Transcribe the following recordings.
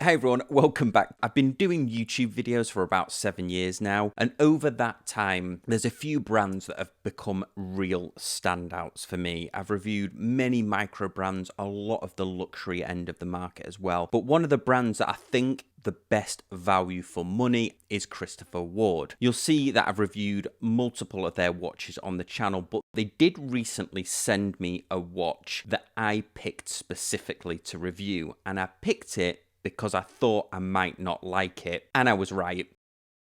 Hey everyone, welcome back. I've been doing YouTube videos for about 7 years now, and over that time, there's a few brands that have become real standouts for me. I've reviewed many micro brands, a lot of the luxury end of the market as well, but one of the brands that I think the best value for money is Christopher Ward. You'll see that I've reviewed multiple of their watches on the channel, but they did recently send me a watch that I picked specifically to review, and I picked it because I thought I might not like it, and I was right.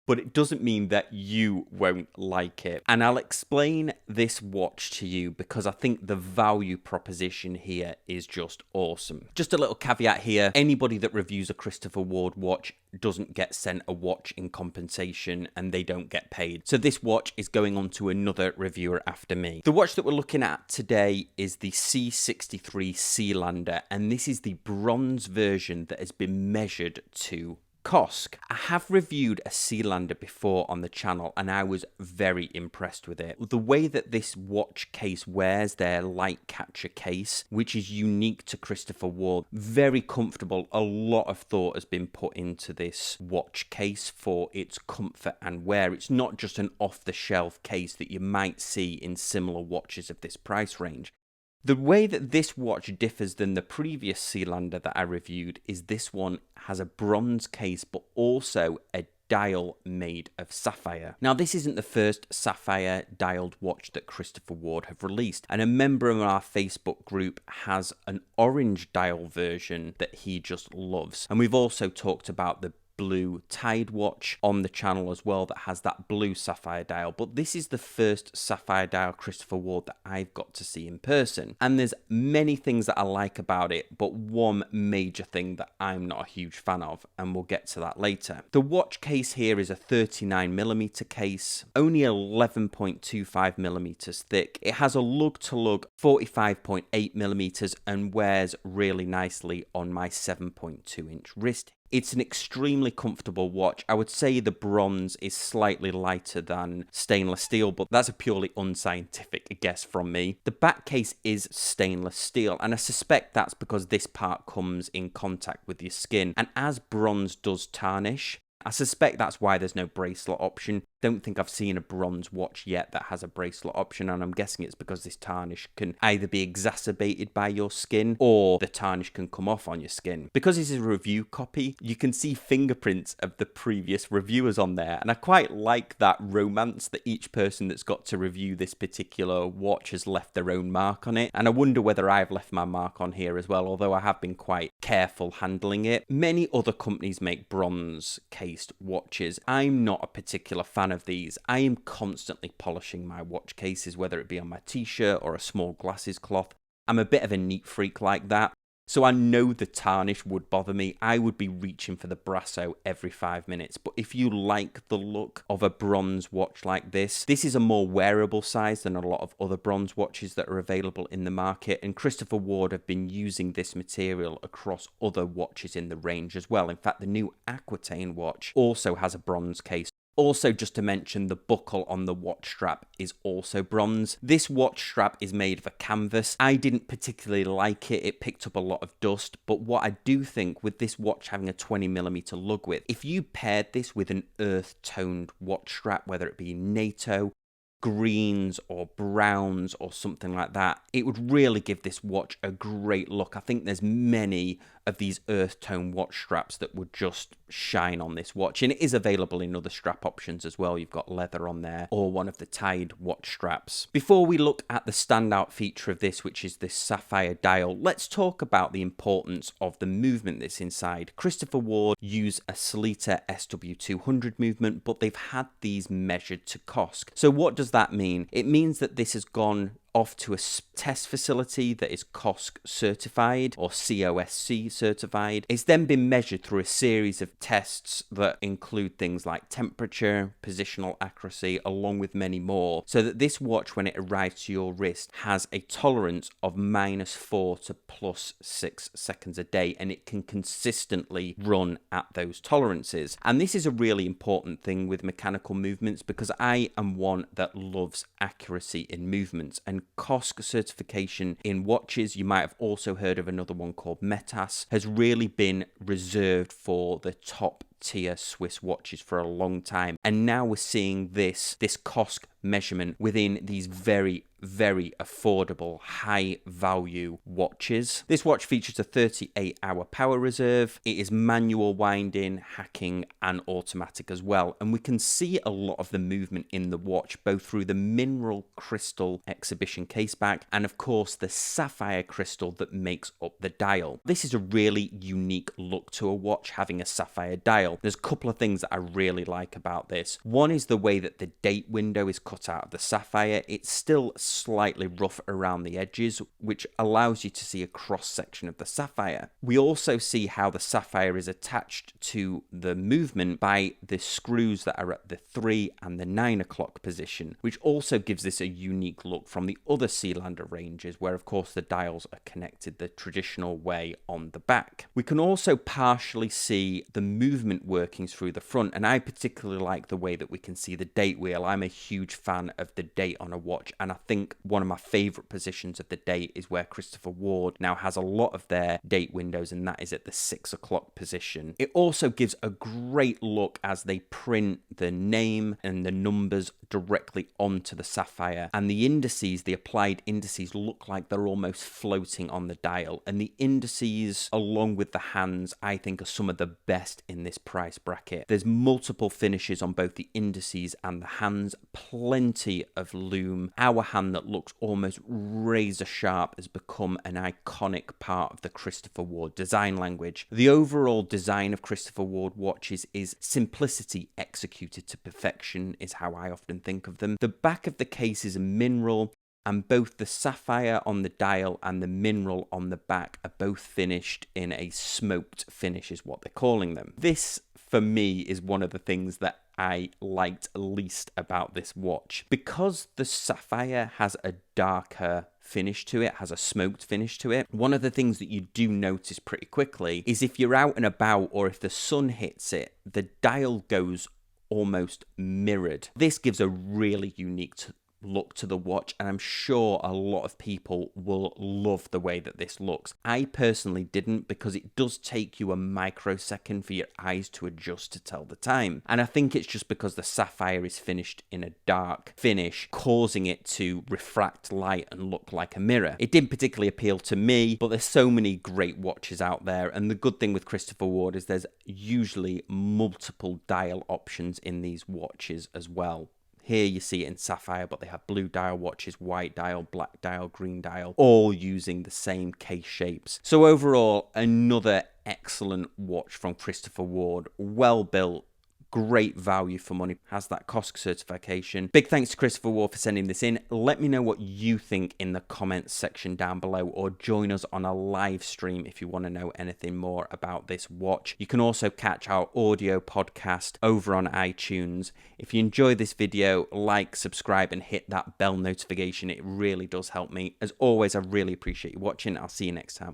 But it doesn't mean that you won't like it. And I'll explain this watch to you because I think the value proposition here is just awesome. Just a little caveat here, anybody that reviews a Christopher Ward watch doesn't get sent a watch in compensation and they don't get paid. So this watch is going on to another reviewer after me. The watch that we're looking at today is the C63 Sealander, and this is the bronze version that has been measured to COSC. I have reviewed a Sealander before on the channel and I was very impressed with it. The way that this watch case wears, their light catcher case, which is unique to Christopher Ward, very comfortable. A lot of thought has been put into this watch case for its comfort and wear. It's not just an off-the-shelf case that you might see in similar watches of this price range. The way that this watch differs than the previous Sealander that I reviewed is this one has a bronze case but also a dial made of sapphire. Now this isn't the first sapphire dialed watch that Christopher Ward have released, and a member of our Facebook group has an orange dial version that he just loves. And we've also talked about the blue Tide watch on the channel as well that has that blue sapphire dial, but this is the first sapphire dial Christopher Ward that I've got to see in person, and there's many things that I like about it, but one major thing that I'm not a huge fan of, and we'll get to that later. The watch case here is a 39mm case, only 11.25mm thick. It has a lug-to-lug 45.8mm and wears really nicely on my 7.2-inch wrist. It's an extremely comfortable watch. I would say the bronze is slightly lighter than stainless steel, but that's a purely unscientific guess from me. The back case is stainless steel, and I suspect that's because this part comes in contact with your skin, and as bronze does tarnish, I suspect that's why there's no bracelet option. Don't think I've seen a bronze watch yet that has a bracelet option, and I'm guessing it's because this tarnish can either be exacerbated by your skin or the tarnish can come off on your skin. Because this is a review copy, you can see fingerprints of the previous reviewers on there, and I quite like that romance that each person that's got to review this particular watch has left their own mark on it, and I wonder whether I've left my mark on here as well, although I have been quite careful handling it. Many other companies make bronze cased watches. I'm not a particular fan of these. I am constantly polishing my watch cases, whether it be on my t-shirt or a small glasses cloth. I'm a bit of a neat freak like that, so I know the tarnish would bother me. I would be reaching for the brasso every 5 minutes. But if you like the look of a bronze watch like this is a more wearable size than a lot of other bronze watches that are available in the market, and Christopher Ward have been using this material across other watches in the range as well. In fact, the new Aquitaine watch also has a bronze case. Also, just to mention, the buckle on the watch strap is also bronze. This watch strap is made of a canvas. I didn't particularly like it. It picked up a lot of dust. But what I do think with this watch having a 20mm lug width, if you paired this with an earth-toned watch strap, whether it be NATO, greens or browns or something like that, it would really give this watch a great look. I think there's many of these earth tone watch straps that would just shine on this watch, and it is available in other strap options as well. You've got leather on there or one of the Tide watch straps. Before we look at the standout feature of this, which is this sapphire dial, let's talk about the importance of the movement that's inside. Christopher Ward use a Sellita SW200 movement, but they've had these measured to COSC. So what does that mean? It means that this has gone off to a test facility that is COSC certified or COSC certified. It's then been measured through a series of tests that include things like temperature, positional accuracy, along with many more, so that this watch, when it arrives to your wrist, has a tolerance of -4 to +6 seconds a day, and it can consistently run at those tolerances. And this is a really important thing with mechanical movements, because I am one that loves accuracy in movements, and and COSC certification in watches, you might have also heard of another one called METAS, has really been reserved for the top tier Swiss watches for a long time, and now we're seeing this COSC measurement within these very affordable, high value watches. This watch features a 38-hour power reserve. It is manual winding, hacking, and automatic as well. And we can see a lot of the movement in the watch, both through the mineral crystal exhibition caseback and, of course, the sapphire crystal that makes up the dial. This is a really unique look to a watch, having a sapphire dial. There's a couple of things that I really like about this. One is the way that the date window is cut out of the sapphire. It's still slightly rough around the edges, which allows you to see a cross section of the sapphire. We also see how the sapphire is attached to the movement by the screws that are at the 3 and the 9 o'clock position, which also gives this a unique look from the other Sealander ranges, where of course the dials are connected the traditional way on the back. We can also partially see the movement workings through the front, and I particularly like the way that we can see the date wheel. I'm a huge fan of the date on a watch, and I think one of my favorite positions of the date is where Christopher Ward now has a lot of their date windows, and that is at the 6 o'clock position. It also gives a great look as they print the name and the numbers directly onto the sapphire, and the indices, the applied indices, look like they're almost floating on the dial. And the indices, along with the hands, I think are some of the best in this price bracket. There's multiple finishes on both the indices and the hands, plenty of lume. Our hand that looks almost razor sharp has become an iconic part of the Christopher Ward design language. The overall design of Christopher Ward watches is simplicity executed to perfection, is how I often think of them. The back of the case is a mineral, and both the sapphire on the dial and the mineral on the back are both finished in a smoked finish, is what they're calling them. This, for me, is one of the things that I liked least about this watch. Because the sapphire has a darker finish to it, has a smoked finish to it, one of the things that you do notice pretty quickly is if you're out and about or if the sun hits it, the dial goes almost mirrored. This gives a really unique look to the watch, and I'm sure a lot of people will love the way that this looks. I personally didn't, because it does take you a microsecond for your eyes to adjust to tell the time, and I think it's just because the sapphire is finished in a dark finish, causing it to refract light and look like a mirror. It didn't particularly appeal to me, but there's so many great watches out there, and the good thing with Christopher Ward is there's usually multiple dial options in these watches as well. Here you see it in sapphire, but they have blue dial watches, white dial, black dial, green dial, all using the same case shapes. So overall, another excellent watch from Christopher Ward. Well built, great value for money, has that COSC certification. Big thanks to Christopher Ward for sending this in. Let me know what you think in the comments section down below, or join us on a live stream if you want to know anything more about this watch. You can also catch our audio podcast over on iTunes. If you enjoyed this video, like, subscribe, and hit that bell notification. It really does help me. As always, I really appreciate you watching. I'll see you next time.